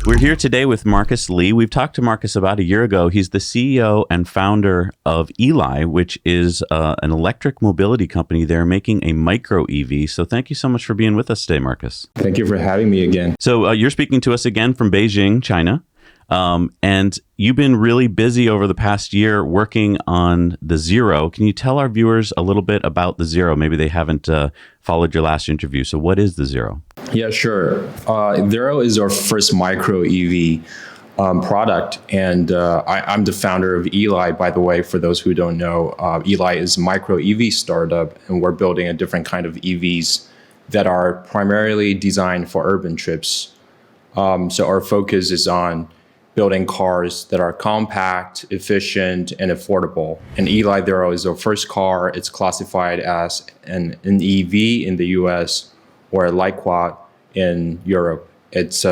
We're here today with Marcus Lee. We've talked to Marcus about a year ago. He's the CEO and founder of Eli, which is an electric mobility company. They're making a micro EV. So thank you so much for being with us today, Marcus. Thank you for having me again. So you're speaking to us again from Beijing, China. And you've been really busy over the past year working on the Zero. Can you tell our viewers a little bit about the Zero? Maybe they haven't followed your last interview. So what is the Zero? Yeah, sure. Zero is our first micro EV product. And I'm the founder of Eli, by the way, for those who don't know. Eli is a micro EV startup, and we're building a different kind of EVs that are primarily designed for urban trips. So our focus is on building cars that are compact, efficient, and affordable. And Eli Zero is our first car. It's classified as an EV in the US or a light quad in Europe. It's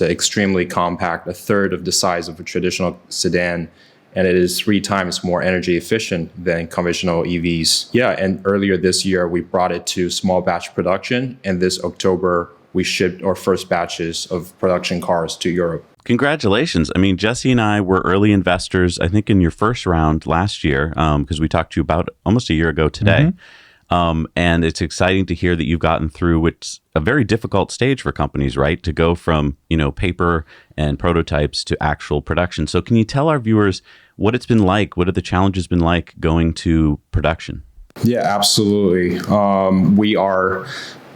extremely compact, a third of the size of a traditional sedan, and it is 3 times more energy efficient than conventional EVs. Yeah, and earlier this year, we brought it to small batch production, and this October, we shipped our first batches of production cars to Europe. Congratulations. I mean, Jesse and I were early investors, I think, in your first round last year, because we talked to you about almost a year ago today. And it's exciting to hear that you've gotten through what's a very difficult stage for companies, right? To go from, paper and prototypes to actual production. So can you tell our viewers what it's been like? What have the challenges been like going to production? Yeah, absolutely. We are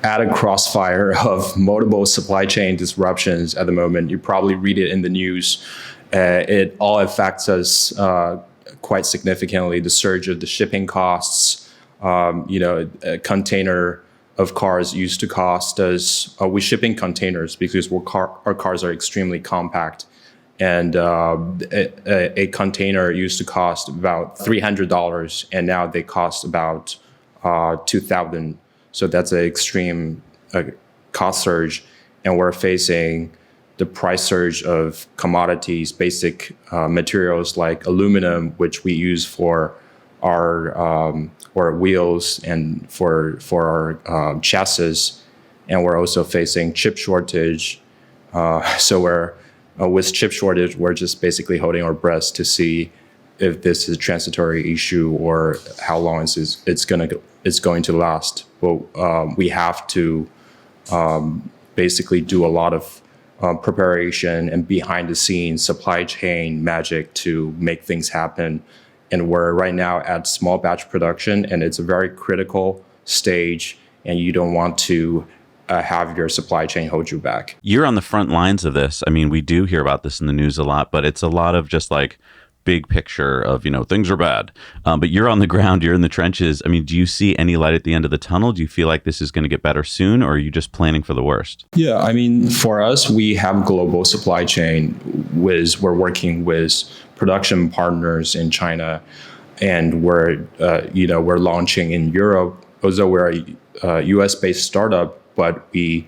at a crossfire of multiple supply chain disruptions at the moment. You probably read it in the news. It all affects us quite significantly. The surge of the shipping costs, a container of cars used to cost us, we ship in containers because our cars are extremely compact. And a container used to cost about $300, and now they cost about $2,000. So that's an extreme cost surge, and we're facing the price surge of commodities, basic materials like aluminum, which we use for our wheels and for our chassis, and we're also facing chip shortage. So we're with chip shortage, we're just basically holding our breaths to see if this is a transitory issue or how long it's going to last. But we have to basically do a lot of preparation and behind the scenes supply chain magic to make things happen. And we're right now at small batch production, and it's a very critical stage, and you don't want to have your supply chain hold you back. You're on the front lines of this. I mean, we do hear about this in the news a lot, but it's a lot of just like big picture of, things are bad. But you're on the ground, you're in the trenches. I mean, do you see any light at the end of the tunnel? Do you feel like this is going to get better soon, or are you just planning for the worst? Yeah, I mean, for us, we have global supply chain. We're working with production partners in China, and we're launching in Europe. Although we're a US-based startup, but we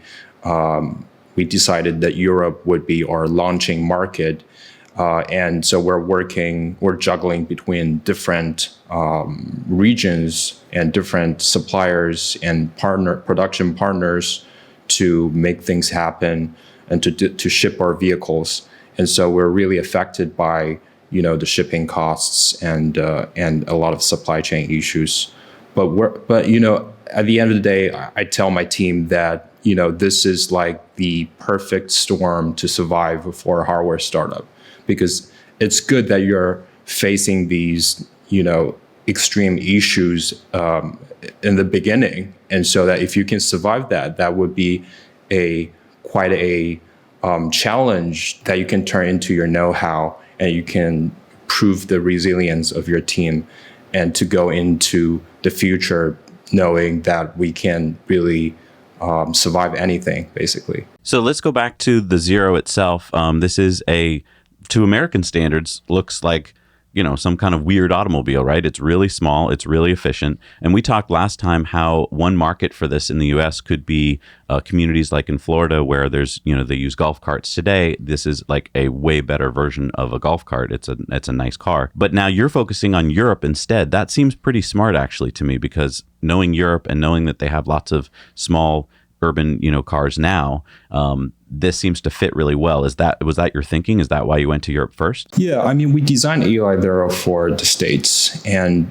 decided that Europe would be our launching market. And so we're juggling between different regions and different suppliers and production partners to make things happen and to ship our vehicles. And so we're really affected by, the shipping costs and a lot of supply chain issues. But at the end of the day, I tell my team that, this is like the perfect storm to survive for a hardware startup, because it's good that you're facing these, extreme issues in the beginning. And so that if you can survive that would be quite a challenge that you can turn into your know-how, and you can prove the resilience of your team, and to go into the future knowing that we can really survive anything, basically. So let's go back to the Zero itself. This is to American standards, looks like, some kind of weird automobile, right? It's really small, it's really efficient. And we talked last time how one market for this in the US could be communities like in Florida, where there's, they use golf carts today. This is like a way better version of a golf cart. It's a nice car. But now you're focusing on Europe instead. That seems pretty smart, actually, to me, because knowing Europe and knowing that they have lots of small urban, cars now, this seems to fit really well. Was that your thinking? Is that why you went to Europe first? Yeah, I mean, we designed Eli Liro for the States, and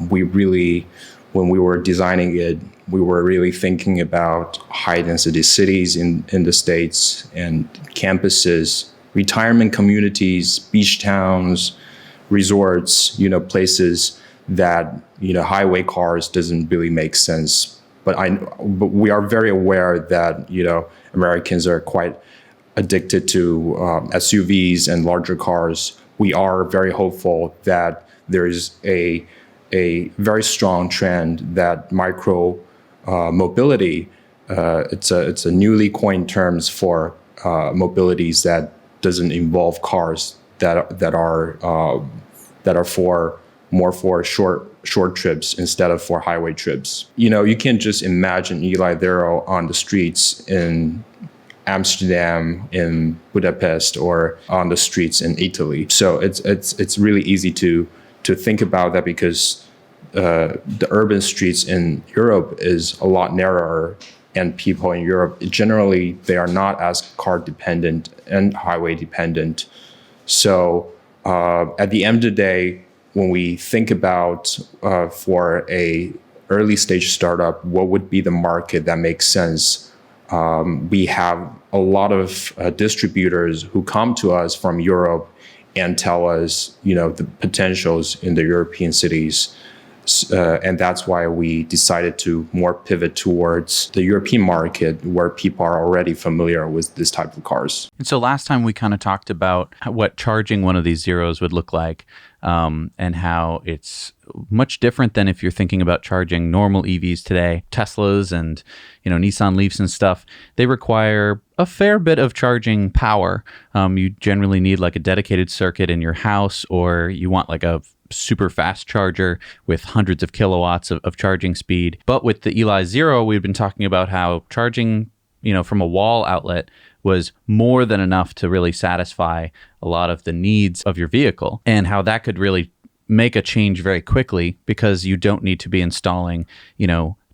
we really, when we were designing it, we were really thinking about high density cities in the States and campuses, retirement communities, beach towns, resorts, places that, highway cars doesn't really make sense. But we are very aware that, Americans are quite addicted to SUVs and larger cars. We are very hopeful that there is a very strong trend that micro mobility, it's a newly coined terms for mobilities that doesn't involve cars, that are for more for short trips instead of for highway trips. You can't just imagine Eli Liro on the streets in Amsterdam, in Budapest, or on the streets in Italy. So it's really easy to think about that, because the urban streets in Europe is a lot narrower, and people in Europe generally, they are not as car dependent and highway dependent. So at the end of the day, when we think about for a early stage startup, what would be the market that makes sense? We have a lot of distributors who come to us from Europe and tell us, the potentials in the European cities. And that's why we decided to more pivot towards the European market, where people are already familiar with this type of cars. And so last time we kind of talked about what charging one of these Zeros would look like, and how it's much different than if you're thinking about charging normal EVs today. Teslas and Nissan Leafs and stuff, they require a fair bit of charging power. You generally need like a dedicated circuit in your house, or you want like a super fast charger with hundreds of kilowatts of charging speed. But with the Eli Zero, we've been talking about how charging, from a wall outlet was more than enough to really satisfy a lot of the needs of your vehicle, and how that could really make a change very quickly, because you don't need to be installing,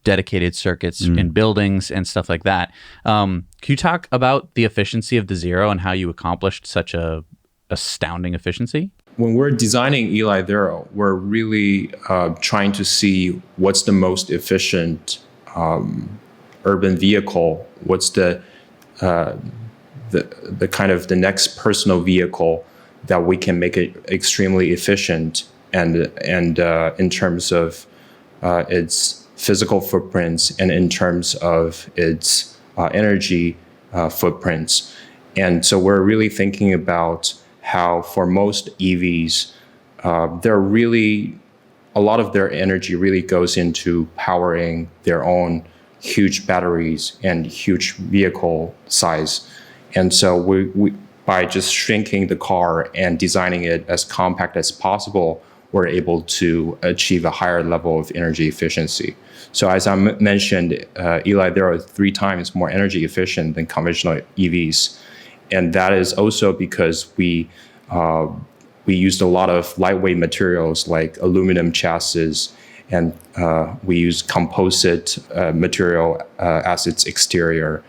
dedicated circuits in buildings and stuff like that. Can you talk about the efficiency of the Zero and how you accomplished such a astounding efficiency? When we're designing Eli Liro, we're really trying to see what's the most efficient urban vehicle, what's the kind of the next personal vehicle that we can make it extremely efficient, and in terms of its physical footprints, and in terms of its energy footprints. And so we're really thinking about how for most EVs, they're really, a lot of their energy really goes into powering their own huge batteries and huge vehicle size. And so we by just shrinking the car and designing it as compact as possible, we're able to achieve a higher level of energy efficiency. So as I mentioned, Eli Liro is 3 times more energy efficient than conventional EVs. And that is also because we used a lot of lightweight materials like aluminum chassis, and we use composite material as its exterior.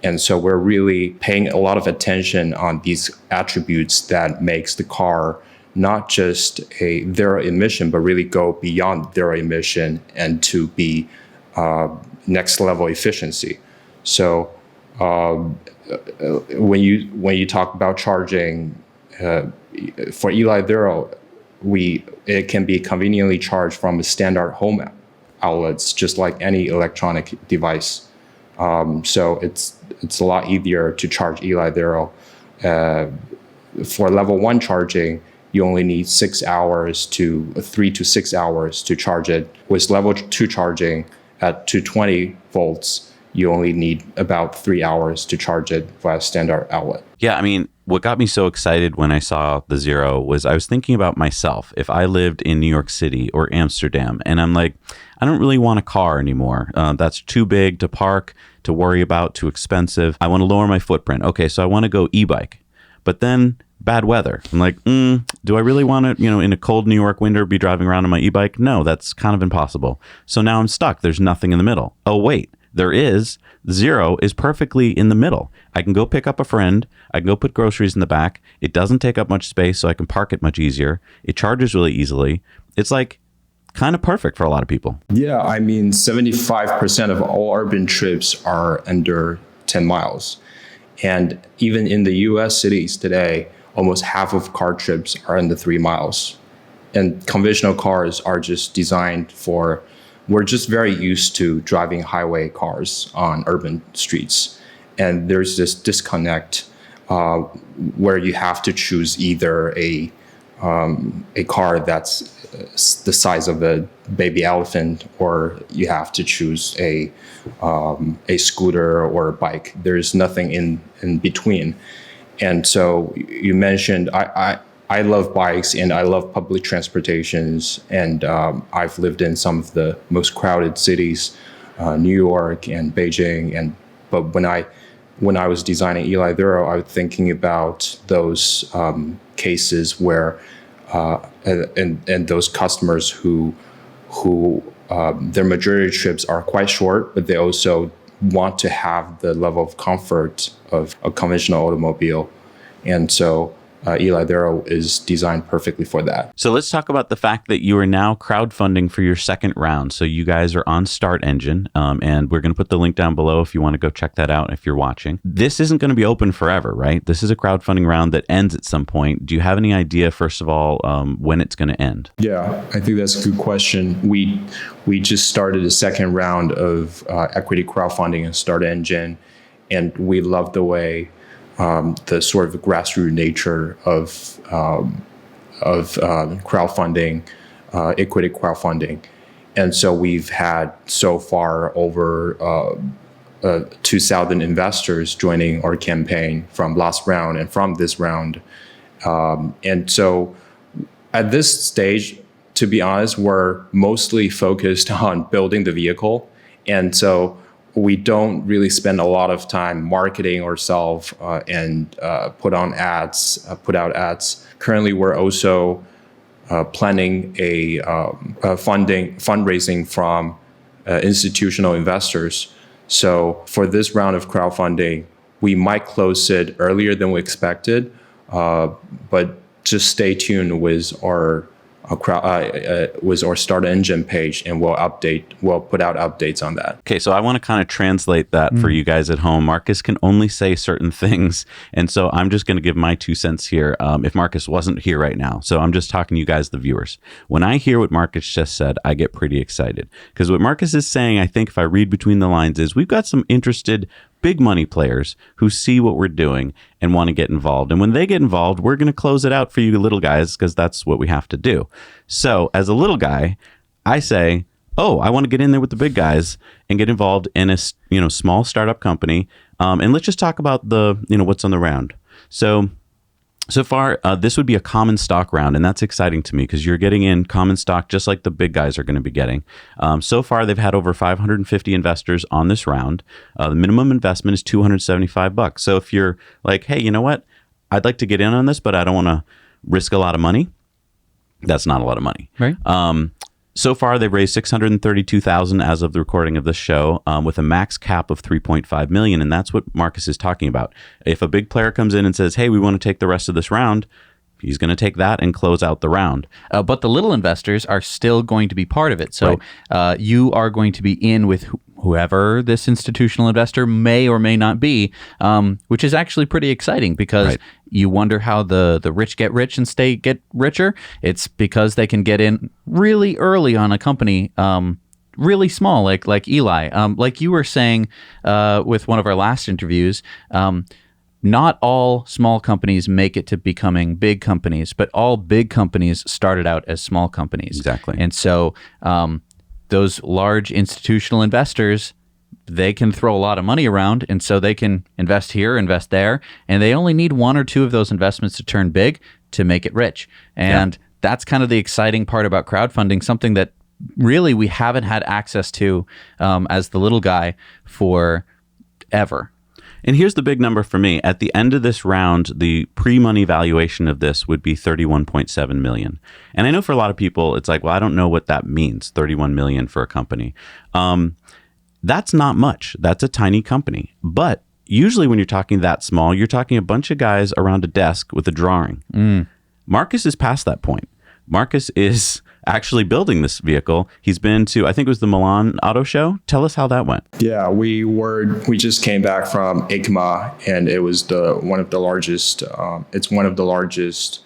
And so we're really paying a lot of attention on these attributes that makes the car not just a zero emission, but really go beyond zero emission and to be next level efficiency. So when you talk about charging, for Eli Liro, it can be conveniently charged from a standard home outlets, just like any electronic device. So it's a lot easier to charge Eli Liro. For level 1 charging, you only need 3 to 6 hours to charge it. With level 2 charging at 220 volts, you only need about 3 hours to charge it via standard outlet. Yeah, I mean, what got me so excited when I saw the Zero was I was thinking about myself. If I lived in New York City or Amsterdam, and I'm like, I don't really want a car anymore. That's too big to park, to worry about, too expensive. I want to lower my footprint. Okay, so I want to go e-bike. But then bad weather. I'm like, do I really want to, in a cold New York winter, be driving around on my e-bike? No, that's kind of impossible. So now I'm stuck. There's nothing in the middle. Oh, wait. There is zero is perfectly in the middle. I can go pick up a friend. I can go put groceries in the back. It doesn't take up much space, so I can park it much easier. It charges really easily. It's like kind of perfect for a lot of people. Yeah, I mean, 75% of all urban trips are under 10 miles. And even in the US cities today, almost half of car trips are under 3 miles. And conventional cars are just designed for, we're just very used to driving highway cars on urban streets. And there's this disconnect where you have to choose either a car that's the size of a baby elephant, or you have to choose a scooter or a bike. There's nothing in between. And so you mentioned, I love bikes and I love public transportations, and I've lived in some of the most crowded cities, New York and Beijing. But when I was designing Eli Thuro, I was thinking about those cases where and those customers who their majority trips are quite short, but they also want to have the level of comfort of a conventional automobile. And so Eli Thuro is designed perfectly for that. So let's talk about the fact that you are now crowdfunding for your second round. So you guys are on Start Engine, and we're going to put the link down below if you want to go check that out if you're watching. This isn't going to be open forever, right? This is a crowdfunding round that ends at some point. Do you have any idea, first of all, when it's going to end? Yeah, I think that's a good question. We just started a second round of equity crowdfunding in Start Engine, and we love the way the sort of grassroots nature of crowdfunding, equity crowdfunding. And so we've had so far over 2,000 investors joining our campaign from last round and from this round. And so at this stage, to be honest, we're mostly focused on building the vehicle. And so we don't really spend a lot of time marketing ourselves and put out ads. Currently, we're also planning a fundraising from institutional investors. So for this round of crowdfunding, we might close it earlier than we expected, but just stay tuned with our Start Engine page, and we'll put out updates on that. Okay, so I want to kind of translate that for you guys at home. Marcus can only say certain things, and so I'm just going to give my 2 cents here if Marcus wasn't here right now. So I'm just talking to you guys, the viewers. When I hear what Marcus just said, I get pretty excited, because what Marcus is saying, I think if I read between the lines, is we've got some interested big money players who see what we're doing and want to get involved. And when they get involved, we're going to close it out for you little guys, because that's what we have to do. So as a little guy, I say, oh, I want to get in there with the big guys and get involved in a small startup company. And let's just talk about the what's on the round. So far, this would be a common stock round, and that's exciting to me because you're getting in common stock just like the big guys are going to be getting. So far, they've had over 550 investors on this round. The minimum investment is $275. So if you're like, hey, you know what? I'd like to get in on this, but I don't want to risk a lot of money. That's not a lot of money. Right. So far, they've raised $632,000 as of the recording of this show, with a max cap of $3.5 million, and that's what Marcus is talking about. If a big player comes in and says, "Hey, we want to take the rest of this round," he's going to take that and close out the round. But the little investors are still going to be part of it. So you are going to be in with whoever this institutional investor may or may not be, which is actually pretty exciting because you wonder how the rich get rich and get richer. It's because they can get in really early on a company, really small, like Eli. Like you were saying with one of our last interviews, not all small companies make it to becoming big companies, but all big companies started out as small companies. Exactly. And so those large institutional investors, they can throw a lot of money around, and so they can invest here, invest there, and they only need one or two of those investments to turn big to make it rich. And that's kind of the exciting part about crowdfunding, something that really we haven't had access to as the little guy for ever. And here's the big number for me. At the end of this round, the pre-money valuation of this would be $31.7 million. And I know for a lot of people, it's like, well, I don't know what that means, $31 million for a company. That's not much. That's a tiny company. But usually when you're talking that small, you're talking a bunch of guys around a desk with a drawing. Marcus is past that point. Marcus is actually building this vehicle. He's been to, I think it was the Milan Auto Show. Tell us how that went. Yeah, we just came back from EICMA, and it was one of the largest. It's one of the largest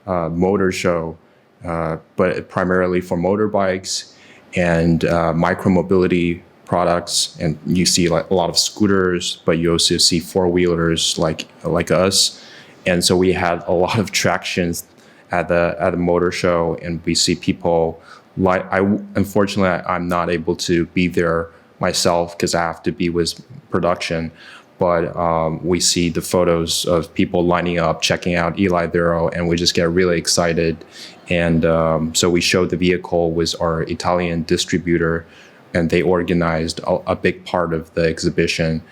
motor show, but primarily for motorbikes and micromobility products. And you see like a lot of scooters, but you also see four-wheelers like us. And so we had a lot of tractions at the motor show, and we see people unfortunately I'm not able to be there myself because I have to be with production, but we see the photos of people lining up checking out Eli Vero, and we just get really excited. And so we showed the vehicle with our Italian distributor, and they organized a big part of the exhibition.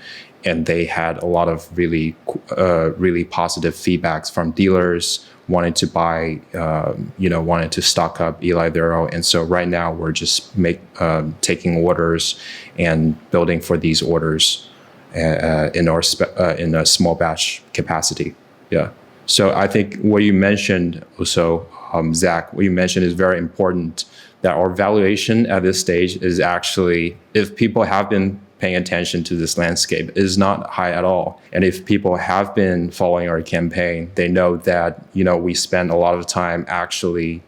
And they had a lot of really positive feedbacks from dealers wanting to buy, wanted to stock up Eli Vero. And so right now we're just taking orders and building for these orders in a small batch capacity. Yeah. So I think what you mentioned also, Zach, what you mentioned is very important, that our valuation at this stage is actually, if people have been paying attention to this landscape, is not high at all. And if people have been following our campaign, they know that, we spend a lot of time actually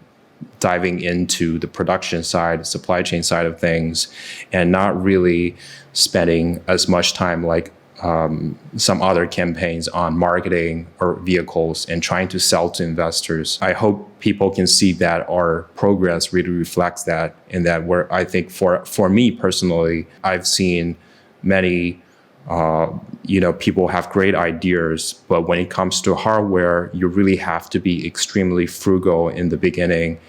diving into the production side, supply chain side of things, and not really spending as much time like some other campaigns on marketing or vehicles and trying to sell to investors. I hope people can see that our progress really reflects that, and that I think for me personally, I've seen many people have great ideas, but when it comes to hardware, you really have to be extremely frugal in the beginning,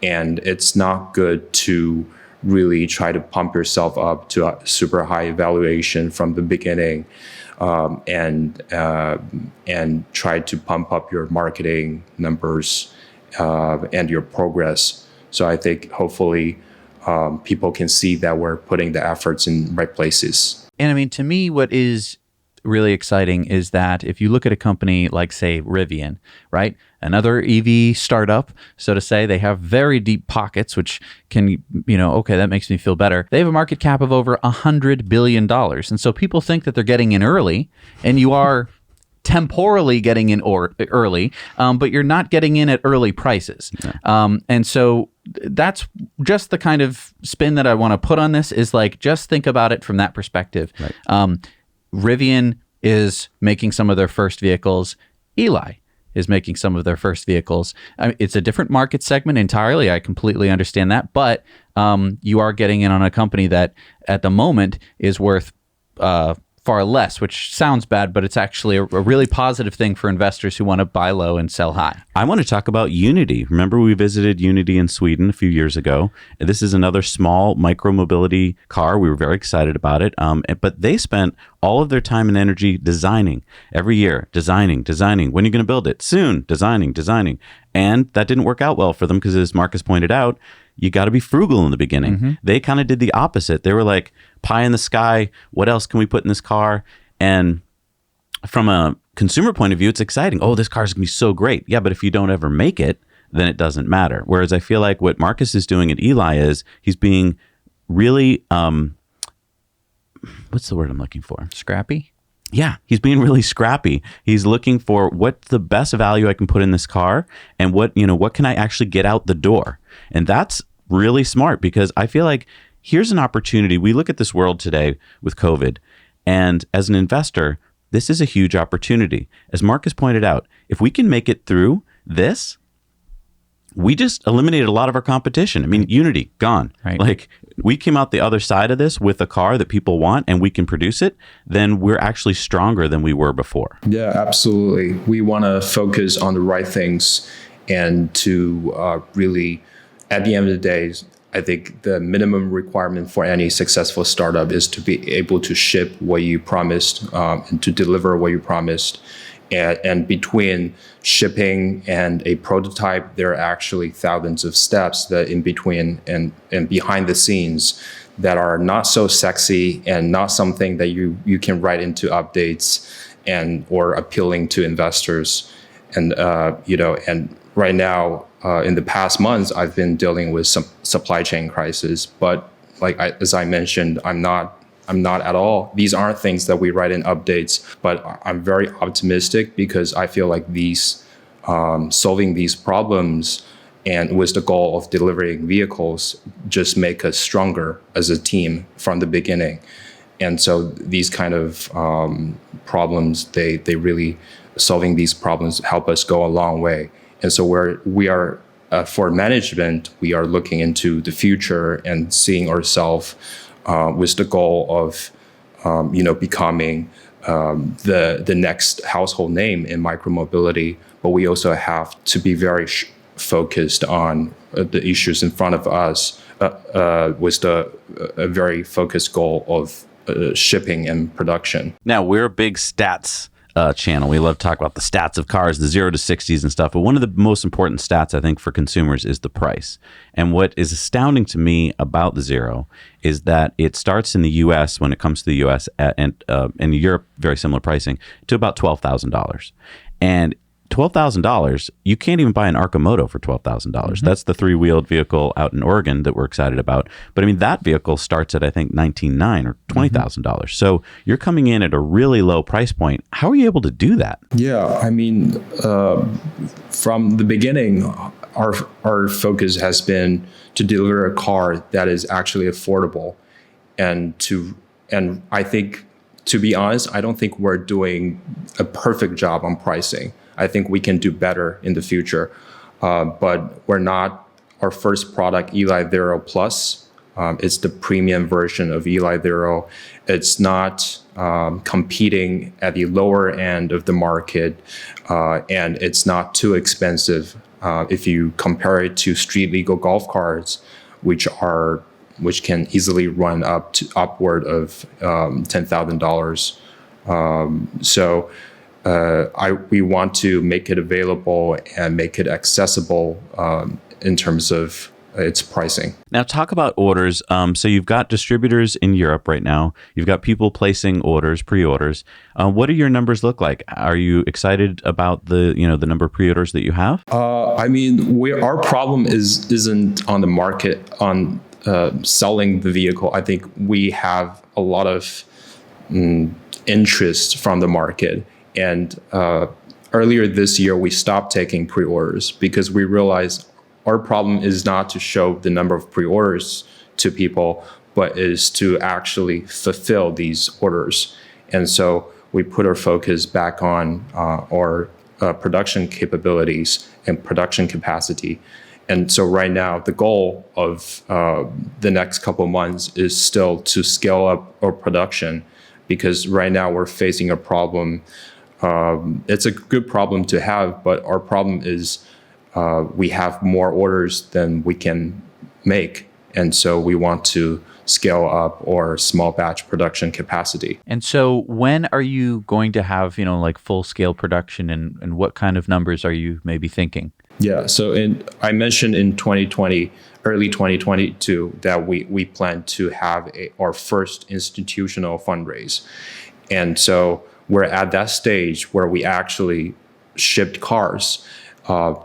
and it's not good to really try to pump yourself up to a super high evaluation from the beginning, and try to pump up your marketing numbers and your progress. So I think hopefully people can see that we're putting the efforts in right places. And I mean, to me, what is really exciting is that if you look at a company like, say, Rivian, right? Another EV startup, so to say, they have very deep pockets, which can, okay, that makes me feel better. They have a market cap of over $100 billion. And so people think that they're getting in early, and you are temporally getting in early, but you're not getting in at early prices. Yeah. And so that's just the kind of spin that I want to put on this, is like, just think about it from that perspective. Right. Rivian is making some of their first vehicles. Eli is making some of their first vehicles. It's a different market segment entirely. I completely understand that. But you are getting in on a company that at the moment is worth far less, which sounds bad, but it's actually a really positive thing for investors who want to buy low and sell high. I want to talk about Unity. Remember, we visited Unity in Sweden a few years ago. This is another small micro-mobility car. We were very excited about it. But they spent all of their time and energy designing every year, designing. When are you going to build it? Soon. Designing. And that didn't work out well for them because, as Marcus pointed out, you got to be frugal in the beginning. Mm-hmm. They kind of did the opposite. They were like, pie in the sky. What else can we put in this car? And from a consumer point of view, it's exciting. Oh, this car is going to be so great. Yeah, but if you don't ever make it, then it doesn't matter. Whereas I feel like what Marcus is doing at Eli is he's being really, what's the word I'm looking for? Scrappy? Yeah, he's being really scrappy. He's looking for what's the best value I can put in this car, and what can I actually get out the door? And that's really smart, because I feel like here's an opportunity. We look at this world today with COVID, and as an investor, this is a huge opportunity. As Marcus pointed out, if we can make it through this, we just eliminated a lot of our competition. I mean, Unity, gone. Right. Like, we came out the other side of this with a car that people want, and we can produce it, then we're actually stronger than we were before. Yeah, absolutely. We want to focus on the right things, and to really, at the end of the day, I think the minimum requirement for any successful startup is to be able to ship what you promised, and to deliver what you promised. And between shipping and a prototype, there are actually thousands of steps that in between and behind the scenes that are not so sexy and not something that you can write into updates and or appealing to investors. And and right now, in the past months, I've been dealing with some supply chain crisis. But as I mentioned, I'm not at all. These aren't things that we write in updates. But I'm very optimistic because I feel like solving these problems and with the goal of delivering vehicles just make us stronger as a team from the beginning. And so these kind of problems, they really, solving these problems help us go a long way. And so we are for management, we are looking into the future and seeing ourselves with the goal of becoming the next household name in micromobility. But we also have to be very focused on the issues in front of us with a very focused goal of shipping and production. Now, we're a big stats channel. We love to talk about the stats of cars, the 0 to 60s and stuff. But one of the most important stats, I think, for consumers is the price. And what is astounding to me about the Zero is that it starts in the U.S., when it comes to the U.S., and in Europe, very similar pricing, to about $12,000. And $12,000, you can't even buy an Arcimoto for $12,000. Mm-hmm. That's the three-wheeled vehicle out in Oregon that we're excited about. But I mean, that vehicle starts at, I think, $19,900 or $20,000. Mm-hmm. So you're coming in at a really low price point. How are you able to do that? Yeah, I mean, from the beginning, our focus has been to deliver a car that is actually affordable, and I think, to be honest, I don't think we're doing a perfect job on pricing. I think we can do better in the future, but we're not. Our first product, Eli Zero Plus, it's the premium version of Eli Zero. It's not competing at the lower end of the market, and it's not too expensive if you compare it to street legal golf carts, which can easily run upward of $10,000. So. We want to make it available and make it accessible in terms of its pricing. Now, talk about orders. So you've got distributors in Europe right now. You've got people placing orders, pre-orders. What do your numbers look like? Are you excited about the number of pre-orders that you have? I mean, our problem isn't on the market on selling the vehicle. I think we have a lot of interest from the market. And earlier this year, we stopped taking pre-orders because we realized our problem is not to show the number of pre-orders to people, but is to actually fulfill these orders. And so we put our focus back on our production capabilities and production capacity. And so right now, the goal of the next couple of months is still to scale up our production, because right now we're facing a problem. It's a good problem to have, but our problem is we have more orders than we can make. And so we want to scale up our small batch production capacity. And so when are you going to have, full scale production, and what kind of numbers are you maybe thinking? Yeah, so I mentioned in 2020, early 2022, that we plan to have our first institutional fundraise. And so we're at that stage where we actually shipped cars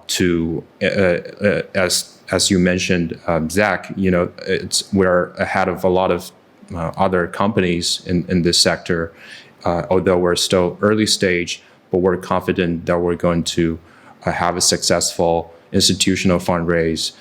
to, as you mentioned, Zach, we're ahead of a lot of other companies in this sector, although we're still early stage, but we're confident that we're going to have a successful institutional fundraise.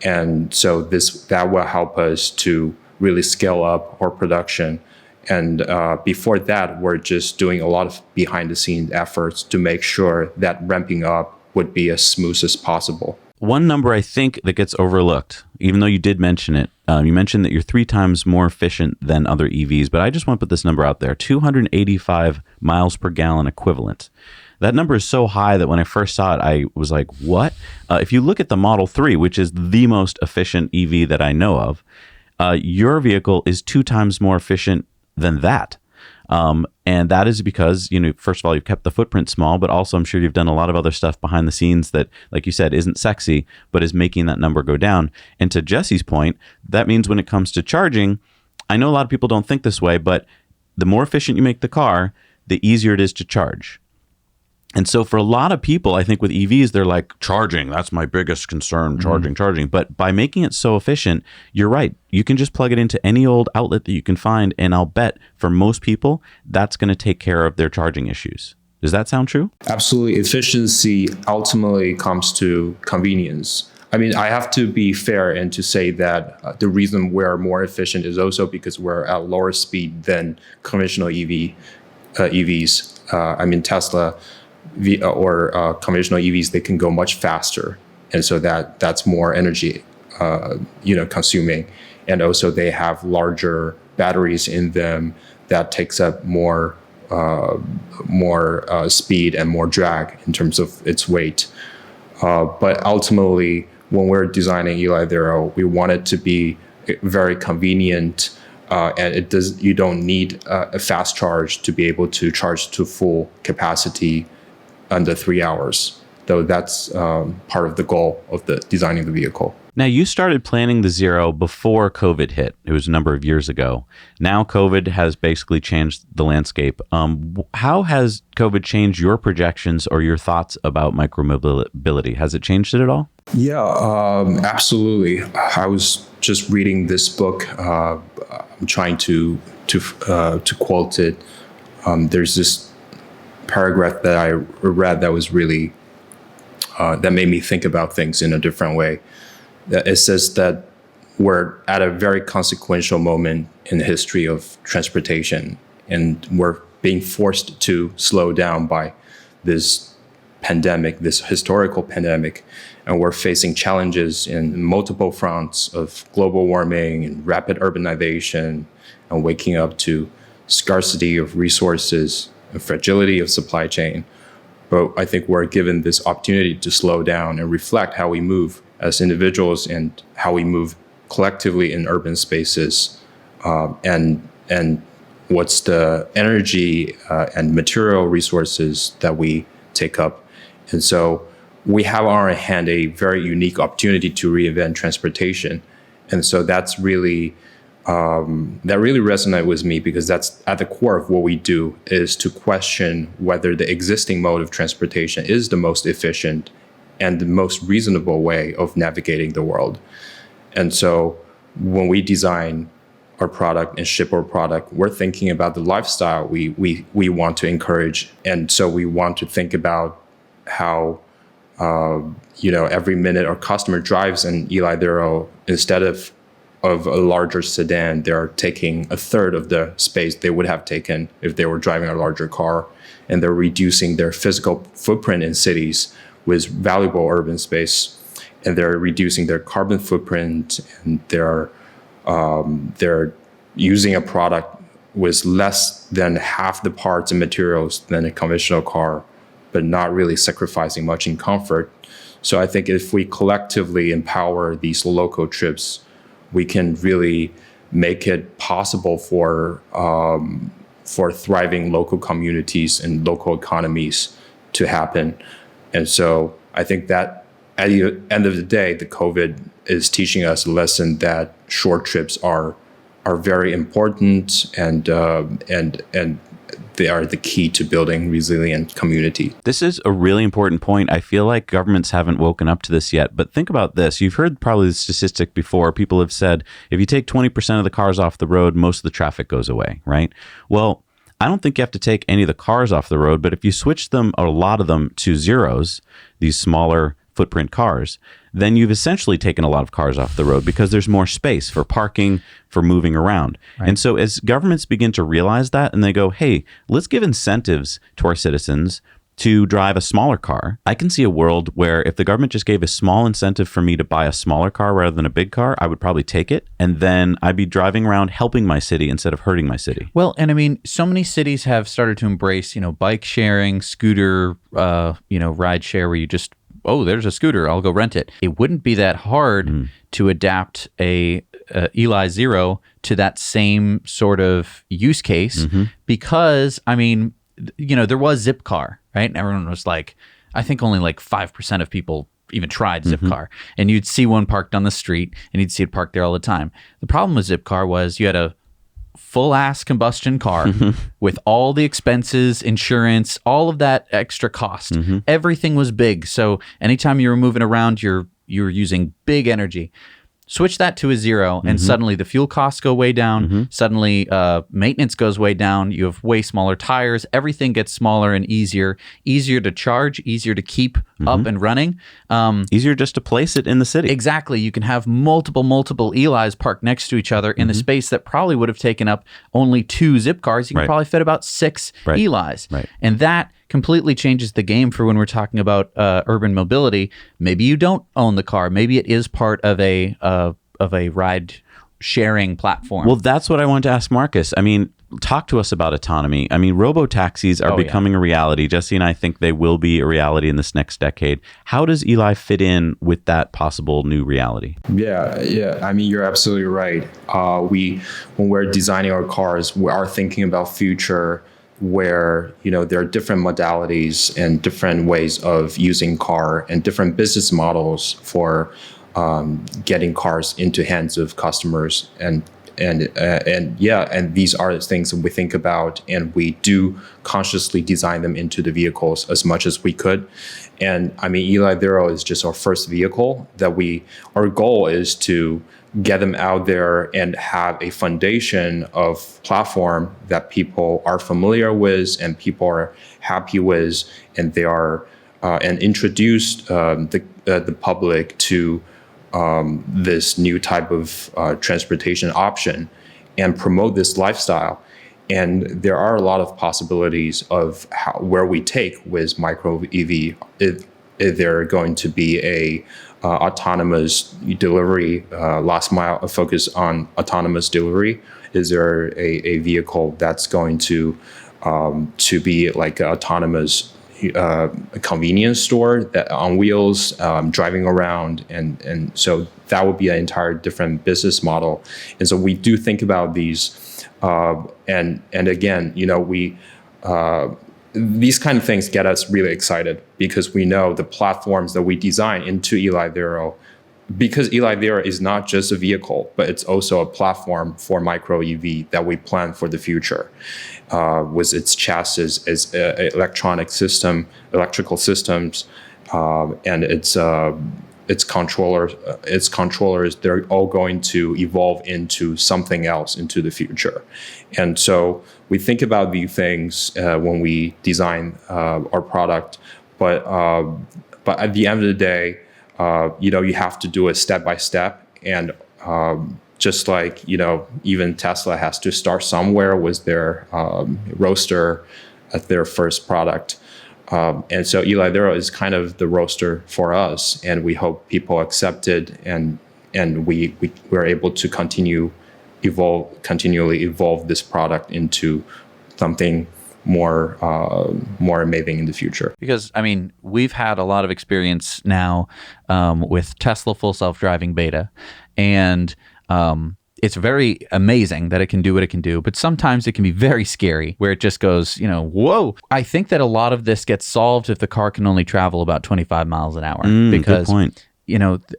And so that will help us to really scale up our production. And before that, we're just doing a lot of behind the scenes efforts to make sure that ramping up would be as smooth as possible. One number I think that gets overlooked, even though you did mention it, you mentioned that you're 3 times more efficient than other EVs, but I just want to put this number out there, 285 miles per gallon equivalent. That number is so high that when I first saw it, I was like, what? If you look at the Model 3, which is the most efficient EV that I know of, your vehicle is 2 times more efficient than that. And that is because, first of all, you've kept the footprint small, but also I'm sure you've done a lot of other stuff behind the scenes that, like you said, isn't sexy, but is making that number go down. And to Jesse's point, that means when it comes to charging, I know a lot of people don't think this way, but the more efficient you make the car, the easier it is to charge. And so for a lot of people, I think with EVs, they're like, charging, that's my biggest concern, charging. But by making it so efficient, you're right. You can just plug it into any old outlet that you can find. And I'll bet for most people, that's going to take care of their charging issues. Does that sound true? Absolutely. Efficiency ultimately comes to convenience. I mean, I have to be fair and to say that the reason we're more efficient is also because we're at lower speed than conventional EVs. Tesla or conventional EVs, they can go much faster, and so that's more energy, consuming, and also they have larger batteries in them that takes up more speed and more drag in terms of its weight. But ultimately, when we're designing Eli Zero, we want it to be very convenient, and you don't need a fast charge to be able to charge to full capacity under 3 hours. Though that's part of the goal of the designing the vehicle. Now, you started planning the Zero before COVID hit. It was a number of years ago. Now, COVID has basically changed the landscape. How has COVID changed your projections or your thoughts about micromobility? Has it changed it at all? Yeah, absolutely. I was just reading this book. I'm trying to quote it. There's this paragraph that I read that was really that made me think about things in a different way. It says that we're at a very consequential moment in the history of transportation, and we're being forced to slow down by this pandemic, this historical pandemic, and we're facing challenges in multiple fronts of global warming and rapid urbanization, and waking up to scarcity of resources and fragility of supply chain. But I think we're given this opportunity to slow down and reflect how we move as individuals and how we move collectively in urban spaces, and what's the energy and material resources that we take up. And so we have on our hand a very unique opportunity to reinvent transportation. And so that's really that really resonated with me, because that's at the core of what we do, is to question whether the existing mode of transportation is the most efficient and the most reasonable way of navigating the world. And so when we design our product and ship our product, we're thinking about the lifestyle we want to encourage. And so we want to think about how every minute our customer drives an Eli Zero, instead of a larger sedan, they're taking a third of the space they would have taken if they were driving a larger car, and they're reducing their physical footprint in cities with valuable urban space, and they're reducing their carbon footprint, and they're using a product with less than half the parts and materials than a conventional car, but not really sacrificing much in comfort. So I think if we collectively empower these local trips, we can really make it possible for thriving local communities and local economies to happen. And so I think that at the end of the day, the COVID is teaching us a lesson that short trips are very important, and they are the key to building resilient community. This is a really important point. I feel like governments haven't woken up to this yet, but think about this. You've heard probably the statistic before. People have said, if you take 20% of the cars off the road, most of the traffic goes away, right? Well, I don't think you have to take any of the cars off the road, but if you switch them, or a lot of them, to Zeros, these smaller footprint cars, then you've essentially taken a lot of cars off the road, because there's more space for parking, for moving around. Right. And so as governments begin to realize that, and they go, hey, let's give incentives to our citizens to drive a smaller car. I can see a world where if the government just gave a small incentive for me to buy a smaller car rather than a big car, I would probably take it. And then I'd be driving around helping my city instead of hurting my city. Well, and I mean, so many cities have started to embrace, bike sharing, scooter, ride share, where you just, oh, there's a scooter, I'll go rent it. It wouldn't be that hard to adapt a Eli Zero to that same sort of use case, because, I mean, there was Zipcar, right? And everyone was like, I think only like 5% of people even tried Zipcar. And you'd see one parked on the street, and you'd see it parked there all the time. The problem with Zipcar was you had a full ass combustion car with all the expenses, insurance, all of that extra cost. Everything was big. So anytime you were moving around, you're using big energy. Switch that to a zero, and suddenly the fuel costs go way down. Suddenly maintenance goes way down. You have way smaller tires. Everything gets smaller and easier to charge, easier to keep up and running. Easier just to place it in the city. Exactly. You can have multiple Elis parked next to each other in a space that probably would have taken up only 2 Zip cars. You can probably fit about 6 Elis. And that completely changes the game for when we're talking about urban mobility. Maybe you don't own the car. Maybe it is part of a ride sharing platform. Well, that's what I wanted to ask Marcus. I mean, talk to us about autonomy. I mean, robo-taxis are becoming a reality. Jesse and I think they will be a reality in this next decade. How does Eli fit in with that possible new reality? Yeah. I mean, you're absolutely right. When we're designing our cars, we are thinking about future where, there are different modalities and different ways of using car and different business models for getting cars into hands of customers. And these are the things that we think about, and we do consciously design them into the vehicles as much as we could. And I mean, Eli Zero is just our first vehicle that our goal is to get them out there and have a foundation of platform that people are familiar with and people are happy with, and they are and introduce the public to this new type of transportation option and promote this lifestyle. And there are a lot of possibilities of where we take with micro EV. If they're going to be a autonomous delivery, last mile, a focus on autonomous delivery. Is there a vehicle that's going to be like an autonomous convenience store that on wheels, driving around, and so that would be an entire different business model. And so we do think about these, and again, these kind of things get us really excited because we know the platforms that we design into Eli Zero, because Eli Zero is not just a vehicle, but it's also a platform for micro EV that we plan for the future, with its chassis as electrical systems, and its controllers. They're all going to evolve into something else into the future. And so we think about these things when we design our product, but at the end of the day, you have to do it step by step, and just like even Tesla has to start somewhere with their Roadster at their first product, and so Eli Zero is kind of the Roadster for us, and we hope people accept it, and we're able to continually evolve this product into something more amazing in the future. Because I mean, we've had a lot of experience now with Tesla full self-driving beta, and it's very amazing that it can do what it can do, but sometimes it can be very scary where it just goes, whoa. I think that a lot of this gets solved if the car can only travel about 25 miles an hour. Because good point.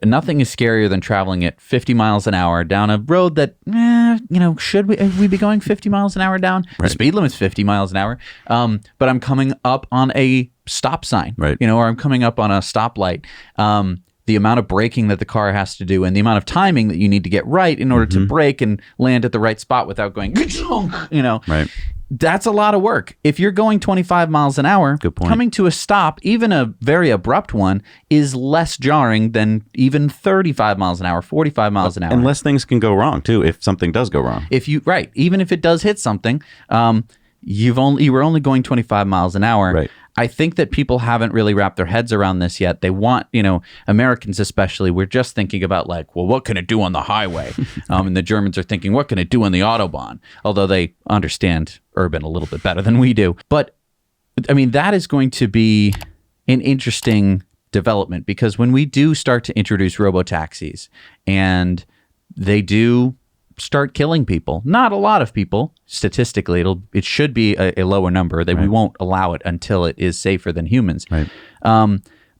Nothing is scarier than traveling at 50 miles an hour down a road that, should we be going 50 miles an hour down? Right. The speed limit's 50 miles an hour. But I'm coming up on a stop sign, right? Or I'm coming up on a stoplight. The amount of braking that the car has to do and the amount of timing that you need to get right in order to brake and land at the right spot without going, right. That's a lot of work. If you're going 25 miles an hour, coming to a stop, even a very abrupt one, is less jarring than even 35 miles an hour, 45 miles an hour. And less things can go wrong, too, if something does go wrong. Even if it does hit something, you were only going 25 miles an hour. Right. I think that people haven't really wrapped their heads around this yet. They want, Americans especially, we're just thinking about what can it do on the highway? And the Germans are thinking, what can it do on the Autobahn? Although they understand urban a little bit better than we do. But, I mean, that is going to be an interesting development, because when we do start to introduce robo-taxis and they do start killing people, not a lot of people, statistically, it should be a lower number, that we won't allow it until it is safer than humans. Right.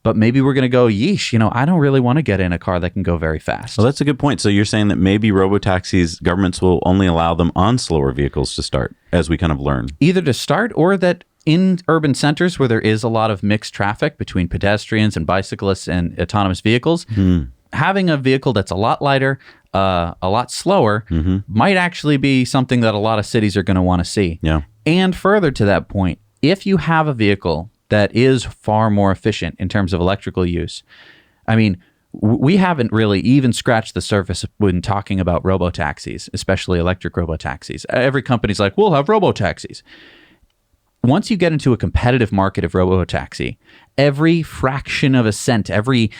but maybe we're going to go, yeesh, I don't really want to get in a car that can go very fast. Well, that's a good point. So you're saying that maybe robotaxis, governments will only allow them on slower vehicles to start as we kind of learn. Either to start, or that in urban centers where there is a lot of mixed traffic between pedestrians and bicyclists and autonomous vehicles, having a vehicle that's a lot lighter, a lot slower, might actually be something that a lot of cities are going to want to see. Yeah. And further to that point, if you have a vehicle that is far more efficient in terms of electrical use, I mean, we haven't really even scratched the surface when talking about robotaxis, especially electric robotaxis. Every company's like, we'll have robotaxis. Once you get into a competitive market of robotaxi, every fraction of a cent, every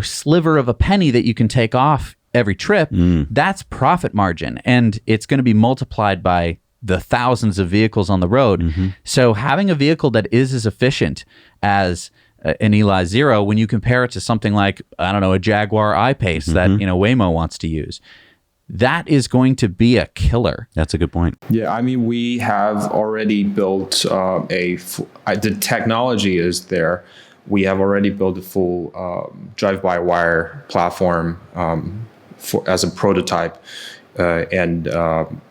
sliver of a penny that you can take off every trip, that's profit margin, and it's going to be multiplied by the thousands of vehicles on the road. So having a vehicle that is as efficient as an Eli Zero, when you compare it to something like, I don't know, a Jaguar I-Pace that Waymo wants to use, that is going to be a killer. That's a good point. Yeah, I mean, we have already built the technology is there. We have already built a full drive-by-wire platform as a prototype. And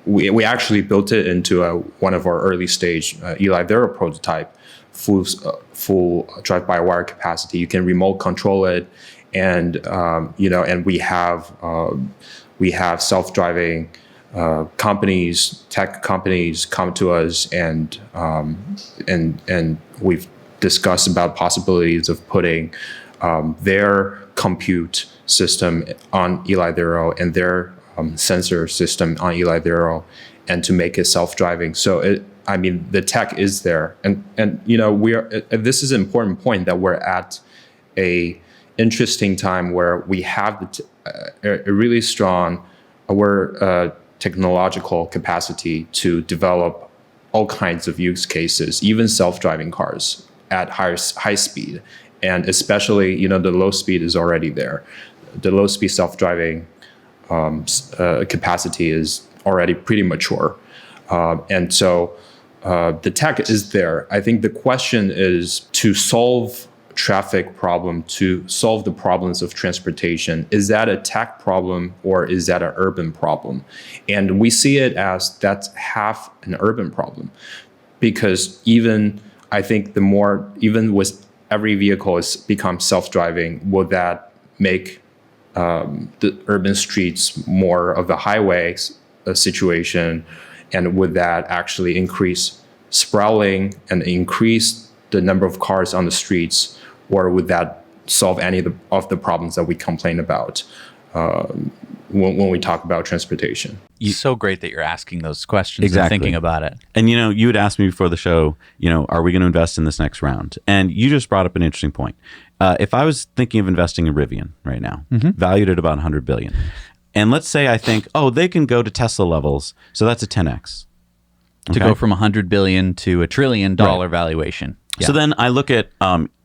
we actually built it into one of our early stage Eli Zero prototype, full drive-by-wire capacity. You can remote control it, and and we have self-driving tech companies come to us, and we've discussed about possibilities of putting their compute system on Eli Zero and their sensor system on Eli Zero, and to make it self-driving. So the tech is there, and we are. This is an important point that we're at a interesting time where we have a really strong technological capacity to develop all kinds of use cases, even self-driving cars at high speed, and especially the low speed is already there. The low speed self-driving capacity is already pretty mature, and so the tech is there. I think the question is to solve traffic problem, to solve the problems of transportation. Is that a tech problem or is that an urban problem? And we see it as that's half an urban problem, because I think even with every vehicle is become self-driving, will that make the urban streets more of a highway situation, and would that actually increase sprawling and increase the number of cars on the streets, or would that solve any of the problems that we complain about when we talk about transportation? It's so great that you're asking those questions and thinking about it. And you had asked me before the show, are we going to invest in this next round? And you just brought up an interesting point. If I was thinking of investing in Rivian right now, valued at about $100 billion, and let's say I think, they can go to Tesla levels, so that's a 10x. To go from $100 billion to $1 trillion valuation. Yeah. So then I look at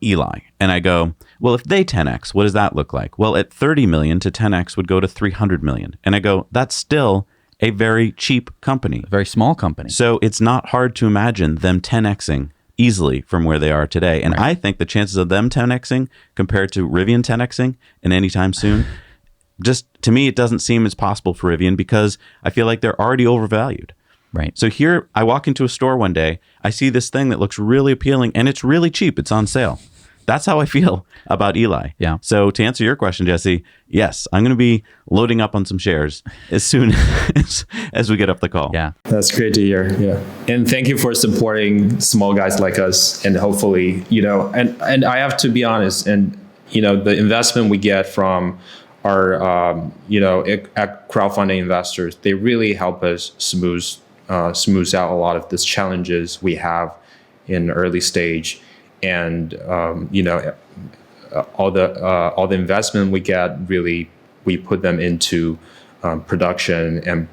Eli and I go, well, if they 10x, what does that look like? Well, at 30 million to 10x would go to 300 million. And I go, that's still a very cheap company. A very small company. So it's not hard to imagine them 10xing easily from where they are today. And I think the chances of them 10xing compared to Rivian 10xing in any time soon, just to me, it doesn't seem as possible for Rivian, because I feel like they're already overvalued. Right. So here, I walk into a store one day, I see this thing that looks really appealing, and it's really cheap. It's on sale. That's how I feel about Eli. Yeah. So to answer your question, Jesse, yes, I'm going to be loading up on some shares as soon as we get up the call. Yeah. That's great to hear. Yeah. And thank you for supporting small guys like us. And hopefully, and I have to be honest, and, the investment we get from our, crowdfunding investors, they really help us smooth out a lot of these challenges we have in early stage, and all the investment we get, really we put them into production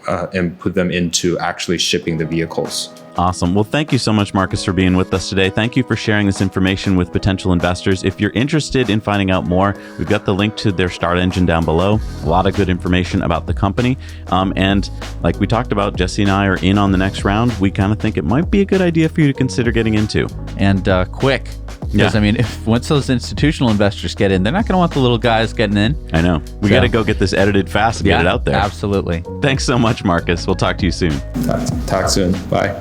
and put them into actually shipping the vehicles. Awesome. Well, thank you so much, Marcus, for being with us today. Thank you for sharing this information with potential investors. If you're interested in finding out more, we've got the link to their start engine down below. A lot of good information about the company. And like we talked about, Jesse and I are in on the next round. We kind of think it might be a good idea for you to consider getting into. And quick, Because Yeah. I mean, if once those institutional investors get in, they're not going to want the little guys getting in. I know. We So- got to go get this edited fast and get it out there. Absolutely. Thanks so much, Marcus. We'll talk to you soon. Talk soon. Bye.